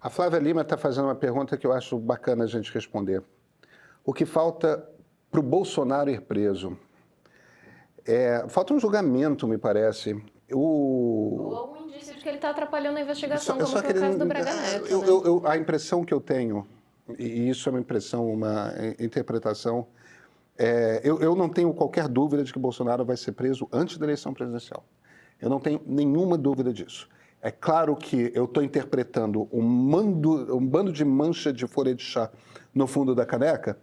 A Flávia Lima está fazendo uma pergunta que eu acho bacana a gente responder. O que falta para o Bolsonaro ir preso? Falta um julgamento, me parece. Ou algum indício de que ele está atrapalhando a investigação, como foi o caso do Braga Neto, né? A impressão que eu tenho, e isso é uma impressão, uma interpretação, eu não tenho qualquer dúvida de que Bolsonaro vai ser preso antes da eleição presidencial. Eu não tenho nenhuma dúvida disso. É claro que eu estou interpretando um bando de mancha de folha de chá no fundo da caneca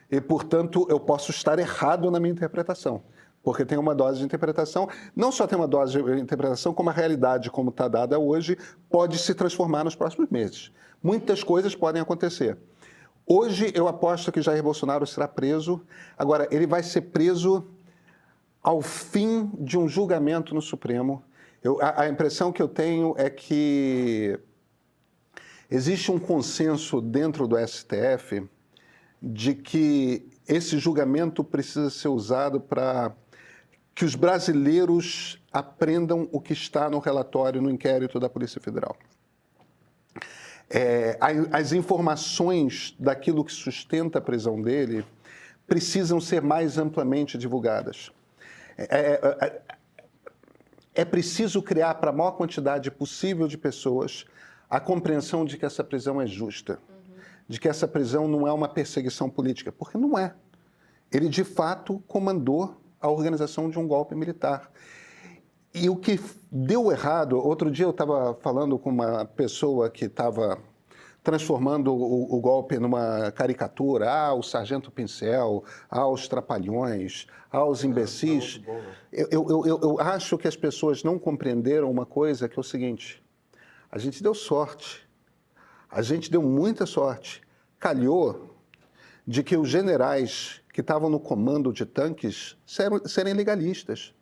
e, portanto, eu posso estar errado na minha interpretação. Porque tem uma dose de interpretação, não só tem uma dose de interpretação, como a realidade, como está dada hoje, pode se transformar nos próximos meses. Muitas coisas podem acontecer. Hoje, eu aposto que Jair Bolsonaro será preso. Agora, ele vai ser preso ao fim de um julgamento no Supremo. A impressão que eu tenho é que existe um consenso dentro do STF de que esse julgamento precisa ser usado para que os brasileiros aprendam o que está no relatório, no inquérito da Polícia Federal. As informações daquilo que sustenta a prisão dele precisam ser mais amplamente divulgadas. É preciso criar para a maior quantidade possível de pessoas a compreensão de que essa prisão é justa, de que essa prisão não é uma perseguição política, porque não é. Ele, de fato, comandou a organização de um golpe militar. E o que deu errado, outro dia eu estava falando com uma pessoa que estava transformando o golpe numa caricatura, o Sargento Pincel, os Trapalhões, os imbecis. Eu acho que as pessoas não compreenderam uma coisa, que é o seguinte: a gente deu sorte, a gente deu muita sorte. Calhou de que os generais que estavam no comando de tanques serem legalistas.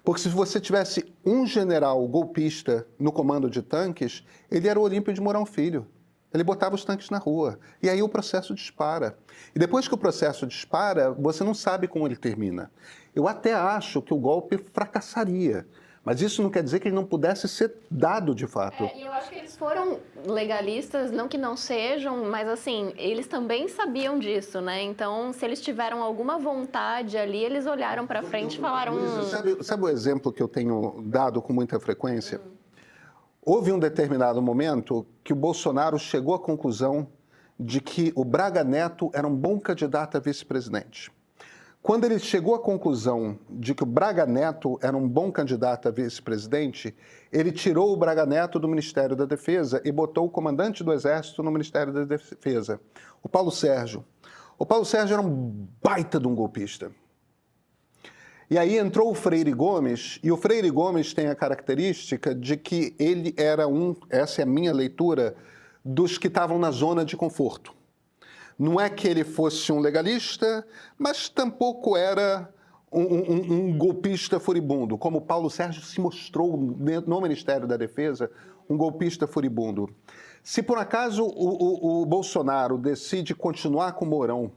Porque se você tivesse um general golpista no comando de tanques, ele era o Olímpio de Mourão Filho. Ele botava os tanques na rua. E aí o processo dispara. E depois que o processo dispara, você não sabe como ele termina. Eu até acho que o golpe fracassaria. Mas isso não quer dizer que ele não pudesse ser dado de fato. E eu acho que eles foram legalistas, não que não sejam, mas assim, eles também sabiam disso, né? Então, se eles tiveram alguma vontade ali, eles olharam para frente e falaram... Sabe o exemplo que eu tenho dado com muita frequência? Houve um determinado momento que o Bolsonaro chegou à conclusão de que o Braga Neto era um bom candidato a vice-presidente. Quando ele chegou à conclusão de que o Braga Neto era um bom candidato a vice-presidente, ele tirou o Braga Neto do Ministério da Defesa e botou o comandante do Exército no Ministério da Defesa, o Paulo Sérgio. O Paulo Sérgio era um baita de um golpista. E aí entrou o Freire Gomes, e o Freire Gomes tem a característica de que ele era essa é a minha leitura, dos que estavam na zona de conforto. Não é que ele fosse um legalista, mas tampouco era um golpista furibundo, como o Paulo Sérgio se mostrou no Ministério da Defesa, um golpista furibundo. Se por acaso o Bolsonaro decide continuar com o Mourão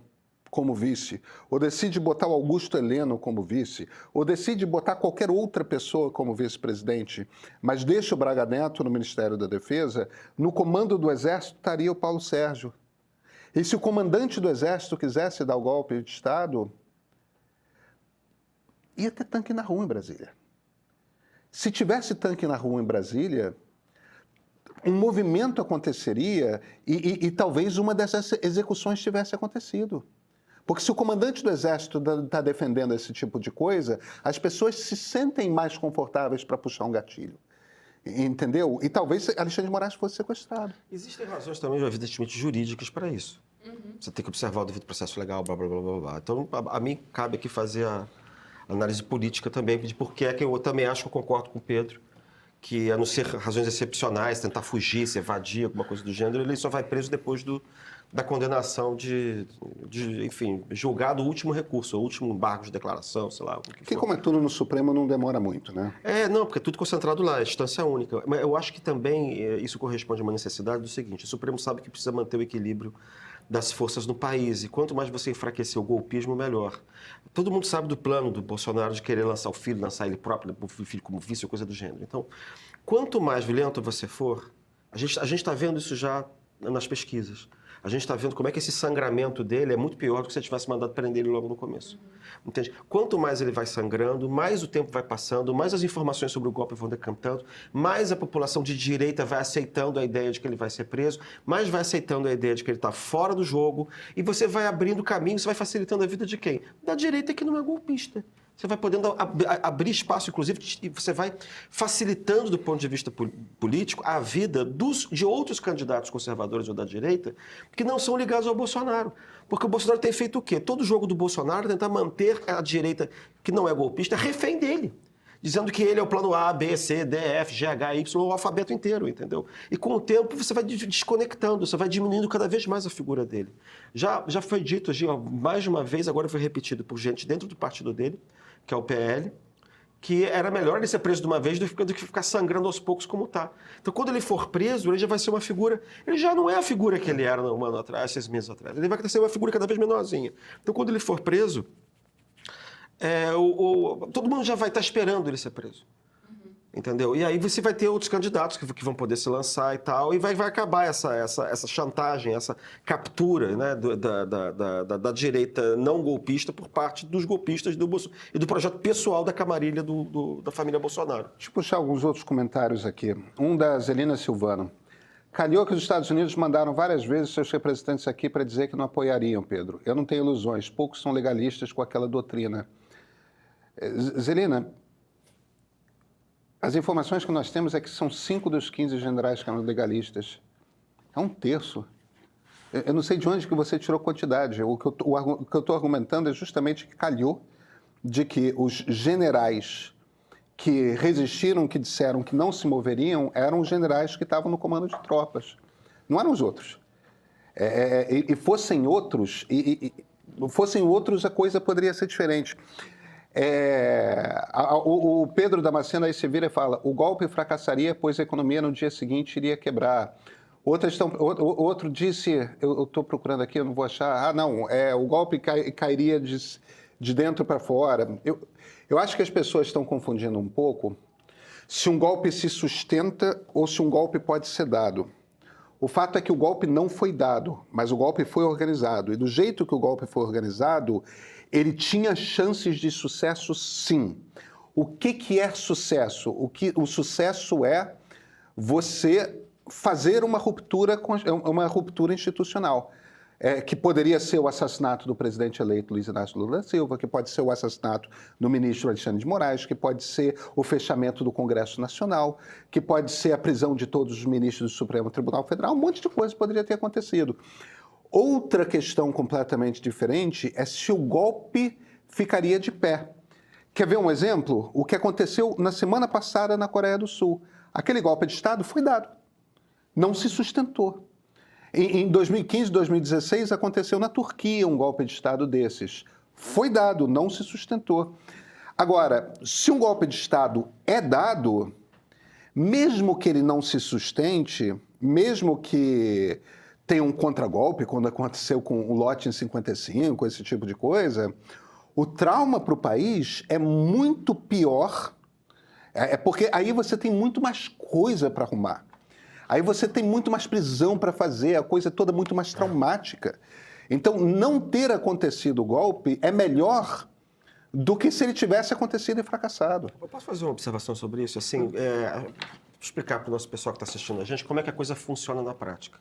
como vice, ou decide botar o Augusto Heleno como vice, ou decide botar qualquer outra pessoa como vice-presidente, mas deixa o Braga Neto no Ministério da Defesa, no comando do Exército estaria o Paulo Sérgio. E se o comandante do Exército quisesse dar o golpe de Estado, ia ter tanque na rua em Brasília. Se tivesse tanque na rua em Brasília, um movimento aconteceria e talvez uma dessas execuções tivesse acontecido. Porque se o comandante do Exército está defendendo esse tipo de coisa, as pessoas se sentem mais confortáveis para puxar um gatilho. Entendeu? E talvez Alexandre de Moraes fosse sequestrado. Existem razões também, evidentemente, jurídicas para isso. Você tem que observar o devido processo legal, blá, blá, blá, blá, blá. Então, a mim cabe aqui fazer a análise política também, de por que é que eu também acho que eu concordo com o Pedro, que a não ser razões excepcionais, tentar fugir, se evadir, alguma coisa do gênero, ele só vai preso depois da condenação enfim, julgado o último recurso, o último embargo de declaração, sei lá. Que como é tudo no Supremo, não demora muito, né? Não, porque é tudo concentrado lá, é instância única. Mas eu acho que também isso corresponde a uma necessidade do seguinte: o Supremo sabe que precisa manter o equilíbrio das forças no país, e quanto mais você enfraquecer o golpismo, melhor. Todo mundo sabe do plano do Bolsonaro de querer lançar o filho, lançar ele próprio, o filho como vice ou coisa do gênero. Então, quanto mais violento você for, A gente está vendo isso já nas pesquisas. A gente está vendo como é que esse sangramento dele é muito pior do que se você tivesse mandado prender ele logo no começo. Entende? Quanto mais ele vai sangrando, mais o tempo vai passando, mais as informações sobre o golpe vão decantando, mais a população de direita vai aceitando a ideia de que ele vai ser preso, mais vai aceitando a ideia de que ele está fora do jogo, e você vai abrindo caminho, você vai facilitando a vida de quem? Da direita que não é golpista. Você vai podendo abrir espaço, inclusive, e você vai facilitando, do ponto de vista político, a vida de outros candidatos conservadores ou da direita que não são ligados ao Bolsonaro. Porque o Bolsonaro tem feito o quê? Todo jogo do Bolsonaro é tentar manter a direita, que não é golpista, refém dele. Dizendo que ele é o plano A, B, C, D, F, G, H, Y, o alfabeto inteiro, entendeu? E com o tempo você vai desconectando, você vai diminuindo cada vez mais a figura dele. Já foi dito, mais de uma vez, agora foi repetido por gente dentro do partido dele, que é o PL, que era melhor ele ser preso de uma vez do que ficar sangrando aos poucos como está. Então, quando ele for preso, ele já vai ser uma figura... Ele já não é a figura que ele era um ano atrás, 6 meses atrás. Ele vai ser uma figura cada vez menorzinha. Então, quando ele for preso, todo mundo já vai estar esperando ele ser preso. Entendeu? E aí você vai ter outros candidatos que vão poder se lançar e tal, e vai acabar essa chantagem, essa captura, né, da direita não golpista por parte dos golpistas e do projeto pessoal da camarilha da família Bolsonaro. Deixa eu puxar alguns outros comentários aqui. Um da Zelina Silvano. Calhou que os Estados Unidos mandaram várias vezes seus representantes aqui para dizer que não apoiariam, Pedro. Eu não tenho ilusões, poucos são legalistas com aquela doutrina. Zelina, as informações que nós temos é que são 5 dos 15 generais que eram legalistas. É um terço. Eu não sei de onde que você tirou quantidade. O que eu estou argumentando é justamente que calhou de que os generais que resistiram, que disseram que não se moveriam, eram os generais que estavam no comando de tropas. Não eram os outros. E fossem outros, a coisa poderia ser diferente. O Pedro Damasceno aí se vira e fala: o golpe fracassaria, pois a economia no dia seguinte iria quebrar. Outro disse, eu estou procurando aqui, eu não vou achar. O golpe cairia de dentro para fora. Eu acho que as pessoas estão confundindo um pouco se um golpe se sustenta ou se um golpe pode ser dado. O fato é que o golpe não foi dado, mas o golpe foi organizado. E do jeito que o golpe foi organizado, ele tinha chances de sucesso, sim. O que é sucesso? O sucesso é você fazer uma ruptura institucional, que poderia ser o assassinato do presidente eleito Luiz Inácio Lula da Silva, que pode ser o assassinato do ministro Alexandre de Moraes, que pode ser o fechamento do Congresso Nacional, que pode ser a prisão de todos os ministros do Supremo Tribunal Federal. Um monte de coisa poderia ter acontecido. Outra questão completamente diferente é se o golpe ficaria de pé. Quer ver um exemplo? O que aconteceu na semana passada na Coreia do Sul. Aquele golpe de Estado foi dado. Não se sustentou. Em 2015, 2016, aconteceu na Turquia um golpe de Estado desses. Foi dado, não se sustentou. Agora, se um golpe de Estado é dado, mesmo que ele não se sustente, mesmo que tenha um contragolpe, quando aconteceu com o lote em 55, esse tipo de coisa, o trauma para o país é muito pior, porque aí você tem muito mais coisa para arrumar. Aí você tem muito mais prisão para fazer, a coisa é toda muito mais traumática. Então, não ter acontecido o golpe é melhor do que se ele tivesse acontecido e fracassado. Eu posso fazer uma observação sobre isso? Assim, explicar para o nosso pessoal que está assistindo a gente como é que a coisa funciona na prática.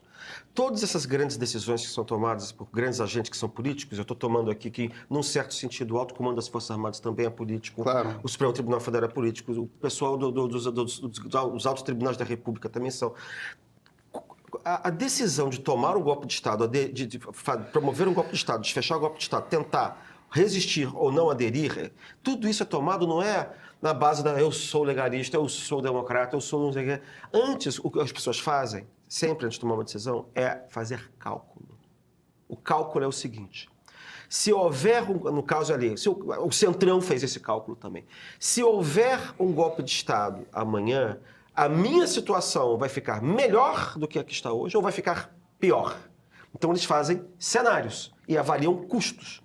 Todas essas grandes decisões que são tomadas por grandes agentes que são políticos, eu estou tomando aqui que, num certo sentido, o alto comando das Forças Armadas também é político, claro. O Supremo Tribunal Federal é político, o pessoal dos altos tribunais da República também são. A decisão de tomar um golpe de Estado, de promover um golpe de Estado, de fechar o golpe de Estado, tentar resistir ou não aderir, tudo isso é tomado, não é na base da eu sou legalista, eu sou democrata, eu sou não sei o quê. Antes, o que as pessoas fazem, sempre antes de tomar uma decisão, é fazer cálculo. O cálculo é o seguinte: se houver, no caso ali, o Centrão fez esse cálculo também, se houver um golpe de Estado amanhã, a minha situação vai ficar melhor do que a que está hoje ou vai ficar pior? Então, eles fazem cenários e avaliam custos.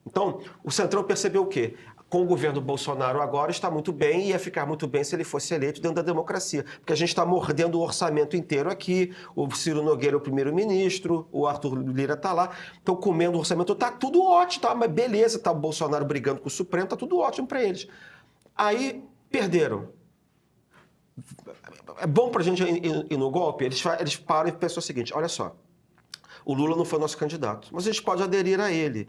Então, o Centrão percebeu o quê? com o governo Bolsonaro agora está muito bem e ia ficar muito bem se ele fosse eleito dentro da democracia. Porque a gente está mordendo o orçamento inteiro aqui, o Ciro Nogueira é o primeiro-ministro, o Arthur Lira está lá, estão comendo o orçamento, está tudo ótimo, tá, mas beleza, está o Bolsonaro brigando com o Supremo, está tudo ótimo para eles. Aí perderam. É bom para a gente ir no golpe? Eles param e pensam o seguinte, olha só, o Lula não foi nosso candidato, mas a gente pode aderir a ele.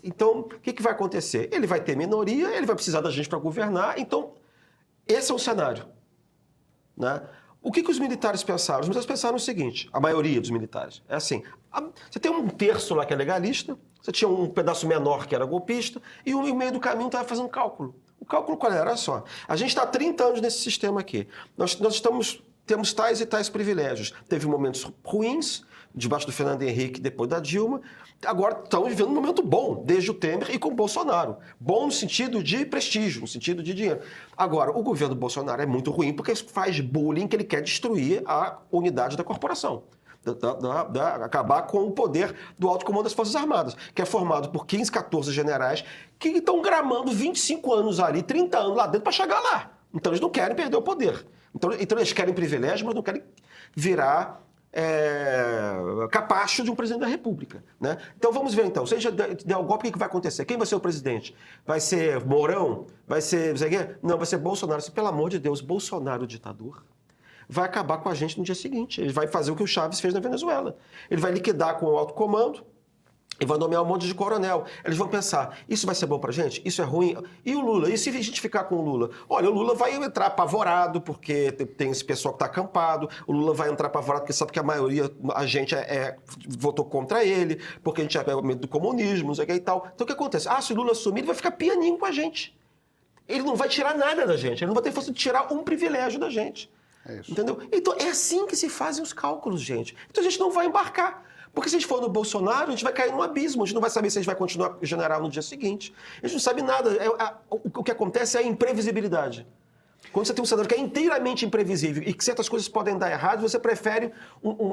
Então, o que vai acontecer? Ele vai ter minoria, ele vai precisar da gente para governar, então esse é o cenário. Né? O que os militares pensaram? Os militares pensaram o seguinte, a maioria dos militares, é assim, você tem um terço lá que é legalista, você tinha um pedaço menor que era golpista, e o meio do caminho estava fazendo cálculo. O cálculo qual era? Olha só, a gente está há 30 anos nesse sistema aqui, temos tais e tais privilégios. Teve momentos ruins, debaixo do Fernando Henrique, depois da Dilma. Agora estamos vivendo um momento bom, desde o Temer e com o Bolsonaro. Bom no sentido de prestígio, no sentido de dinheiro. Agora, o governo Bolsonaro é muito ruim porque faz bullying, que ele quer destruir a unidade da corporação. Acabar com o poder do alto comando das Forças Armadas, que é formado por 15, 14 generais que estão gramando 25 anos ali, 30 anos lá dentro para chegar lá. Então eles não querem perder o poder. Então eles querem privilégio, mas não querem virar capacho de um presidente da República. Né? Então vamos ver então, se a gente der o golpe, o que vai acontecer? Quem vai ser o presidente? Vai ser Mourão? Vai ser... Não, vai ser Bolsonaro. Pelo amor de Deus, Bolsonaro ditador vai acabar com a gente no dia seguinte. Ele vai fazer o que o Chávez fez na Venezuela. Ele vai liquidar com o alto comando e vai nomear um monte de coronel. Eles vão pensar, isso vai ser bom pra gente? Isso é ruim? E o Lula? E se a gente ficar com o Lula? Olha, o Lula vai entrar apavorado, porque tem esse pessoal que tá acampado. O Lula vai entrar apavorado porque sabe que a maioria, a gente votou contra ele, porque a gente é medo do comunismo, não sei o que e tal. Então o que acontece? Se o Lula assumir, ele vai ficar pianinho com a gente. Ele não vai tirar nada da gente. Ele não vai ter força de tirar um privilégio da gente. É isso. Entendeu? Então é assim que se fazem os cálculos, gente. Então a gente não vai embarcar. Porque se a gente for no Bolsonaro, a gente vai cair num abismo. A gente não vai saber se a gente vai continuar general no dia seguinte. A gente não sabe nada. O que acontece é a imprevisibilidade. Quando você tem um cenário que é inteiramente imprevisível e que certas coisas podem dar errado, você prefere,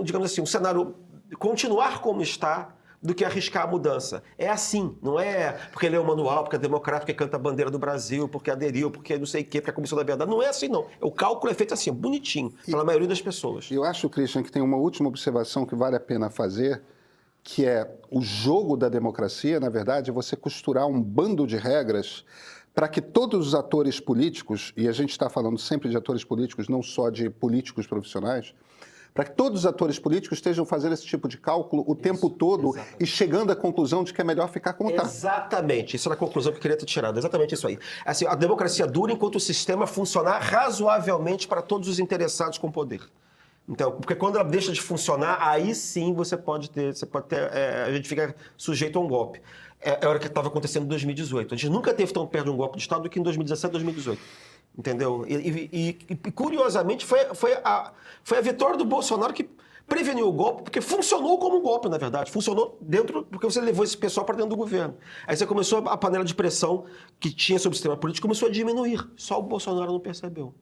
digamos assim, um cenário continuar como está do que arriscar a mudança. É assim, não é porque ele é o manual, porque é democrático, porque canta a bandeira do Brasil, porque aderiu, porque não sei o quê, porque é a Comissão da Verdade. Não é assim, não. O cálculo é feito assim, bonitinho, pela maioria das pessoas. Eu acho, Christian, que tem uma última observação que vale a pena fazer, que é o jogo da democracia, na verdade, é você costurar um bando de regras para que todos os atores políticos, e a gente está falando sempre de atores políticos, não só de políticos profissionais, para que todos os atores políticos estejam fazendo esse tipo de cálculo o tempo todo exatamente. E chegando à conclusão de que é melhor ficar como está. Exatamente. Isso era a conclusão que eu queria ter tirado. Exatamente isso aí. Assim, a democracia dura enquanto o sistema funcionar razoavelmente para todos os interessados com poder. Então, porque quando ela deixa de funcionar, aí sim você pode ter a gente fica sujeito a um golpe. É a hora que estava acontecendo em 2018. A gente nunca teve tão perto de um golpe de Estado do que em 2017, 2018. Entendeu? E curiosamente, foi a vitória do Bolsonaro que preveniu o golpe, porque funcionou como um golpe, na verdade. Funcionou porque você levou esse pessoal para dentro do governo. Aí você começou, a panela de pressão que tinha sobre o sistema político começou a diminuir. Só o Bolsonaro não percebeu.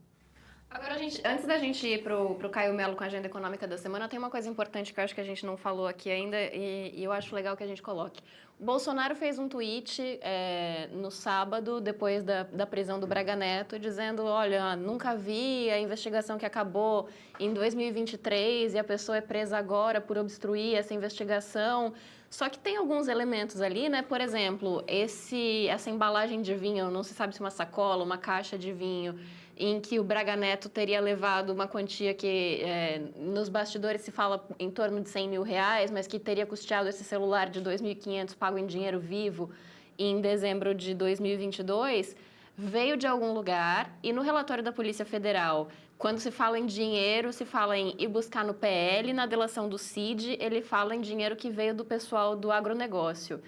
Agora, antes da gente ir pro Caio Melo com a agenda econômica da semana, tem uma coisa importante que eu acho que a gente não falou aqui ainda e eu acho legal que a gente coloque. O Bolsonaro fez um tweet no sábado, depois da prisão do Braga Neto, dizendo, olha, nunca vi a investigação que acabou em 2023 e a pessoa é presa agora por obstruir essa investigação. Só que tem alguns elementos ali, né? Por exemplo, essa embalagem de vinho, não se sabe se uma sacola, uma caixa de vinho, em que o Braga Neto teria levado uma quantia que nos bastidores se fala em torno de R$100 mil, mas que teria custeado esse celular de R$2.500 pago em dinheiro vivo em dezembro de 2022, veio de algum lugar e no relatório da Polícia Federal, quando se fala em dinheiro, se fala em ir buscar no PL, na delação do CID, ele fala em dinheiro que veio do pessoal do agronegócio.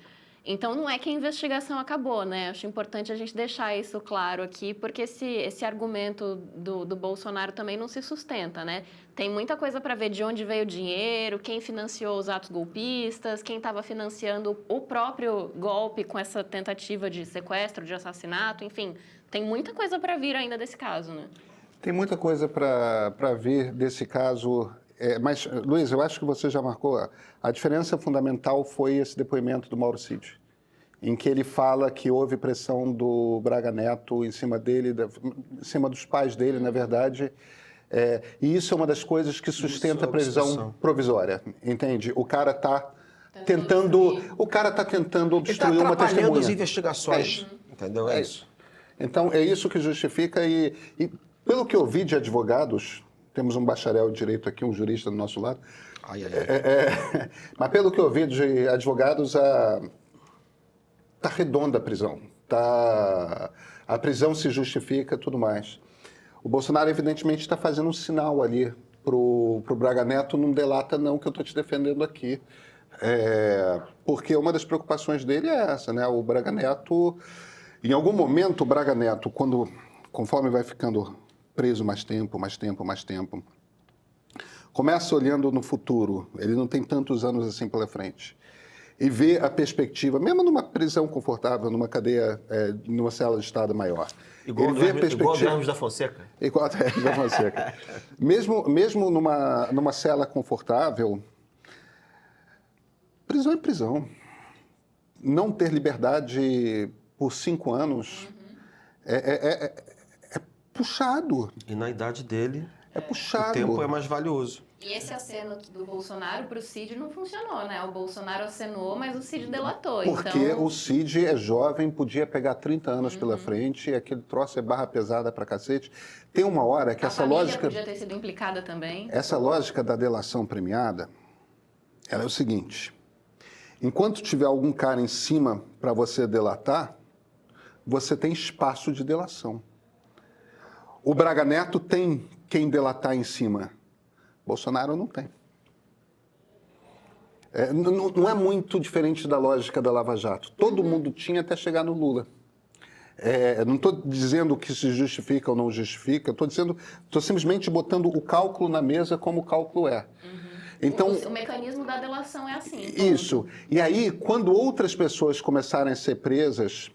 Então, não é que a investigação acabou, né? Acho importante a gente deixar isso claro aqui, porque esse argumento do Bolsonaro também não se sustenta, né? Tem muita coisa para ver de onde veio o dinheiro, quem financiou os atos golpistas, quem estava financiando o próprio golpe com essa tentativa de sequestro, de assassinato, enfim. Tem muita coisa para vir ainda desse caso, né? Tem muita coisa para vir desse caso. Mas, Luiz, eu acho que você já marcou. A diferença fundamental foi esse depoimento do Mauro Cid, em que ele fala que houve pressão do Braga Neto em cima dele, em cima dos pais dele, na verdade. E isso é uma das coisas que sustenta a prisão provisória, entende? O cara está tentando obstruir uma testemunha. as investigações, entendeu? É isso. Então, é isso que justifica e pelo que eu vi de advogados, temos um bacharel de direito aqui, um jurista do nosso lado, mas pelo que eu vi de advogados, tá redonda a prisão, a prisão se justifica, tudo mais. O Bolsonaro, evidentemente, está fazendo um sinal ali pro Braga Neto, não delata não que eu estou te defendendo aqui. Porque uma das preocupações dele é essa, né? O Braga Neto, em algum momento, o Braga Neto, conforme vai ficando preso mais tempo, começa olhando no futuro, ele não tem tantos anos assim pela frente, e vê a perspectiva, mesmo numa prisão confortável, numa cadeia, numa cela de estado maior. Igual o Hermes da Fonseca. Igual o Hermes da Fonseca. Mesmo numa cela confortável, prisão é prisão. Não ter liberdade por 5 anos é puxado. E na idade dele, é puxado. O tempo é mais valioso. E esse aceno do Bolsonaro para o Cid não funcionou, né? O Bolsonaro acenou, mas o Cid delatou. Porque então... o Cid é jovem, podia pegar 30 anos pela frente, e aquele troço é barra pesada pra cacete. Tem uma hora que essa lógica... podia ter sido implicada também. Essa lógica da delação premiada, ela é o seguinte: enquanto tiver algum cara em cima para você delatar, você tem espaço de delação. O Braga Neto tem quem delatar em cima. Bolsonaro não tem. Não é muito diferente da lógica da Lava Jato. Todo mundo tinha até chegar no Lula. Não estou dizendo que se justifica ou não justifica, estou simplesmente botando o cálculo na mesa como o cálculo é. Então, o mecanismo da delação é assim. Isso. E aí, quando outras pessoas começarem a ser presas,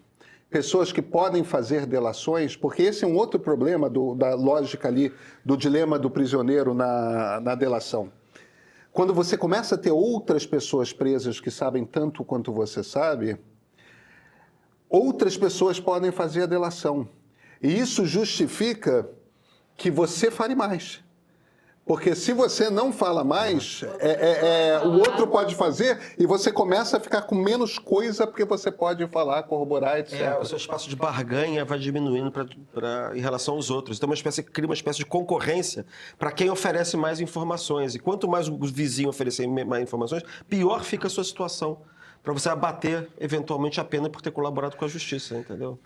pessoas que podem fazer delações, porque esse é um outro problema da lógica ali, do dilema do prisioneiro na delação. Quando você começa a ter outras pessoas presas que sabem tanto quanto você sabe, outras pessoas podem fazer a delação. E isso justifica que você fale mais. Porque se você não fala mais, o outro pode fazer e você começa a ficar com menos coisa porque você pode falar, corroborar, etc. O seu espaço de barganha vai diminuindo em relação aos outros. Então, cria uma espécie de concorrência para quem oferece mais informações. E quanto mais o vizinho oferecer mais informações, pior fica a sua situação. Para você abater, eventualmente, a pena por ter colaborado com a justiça, entendeu?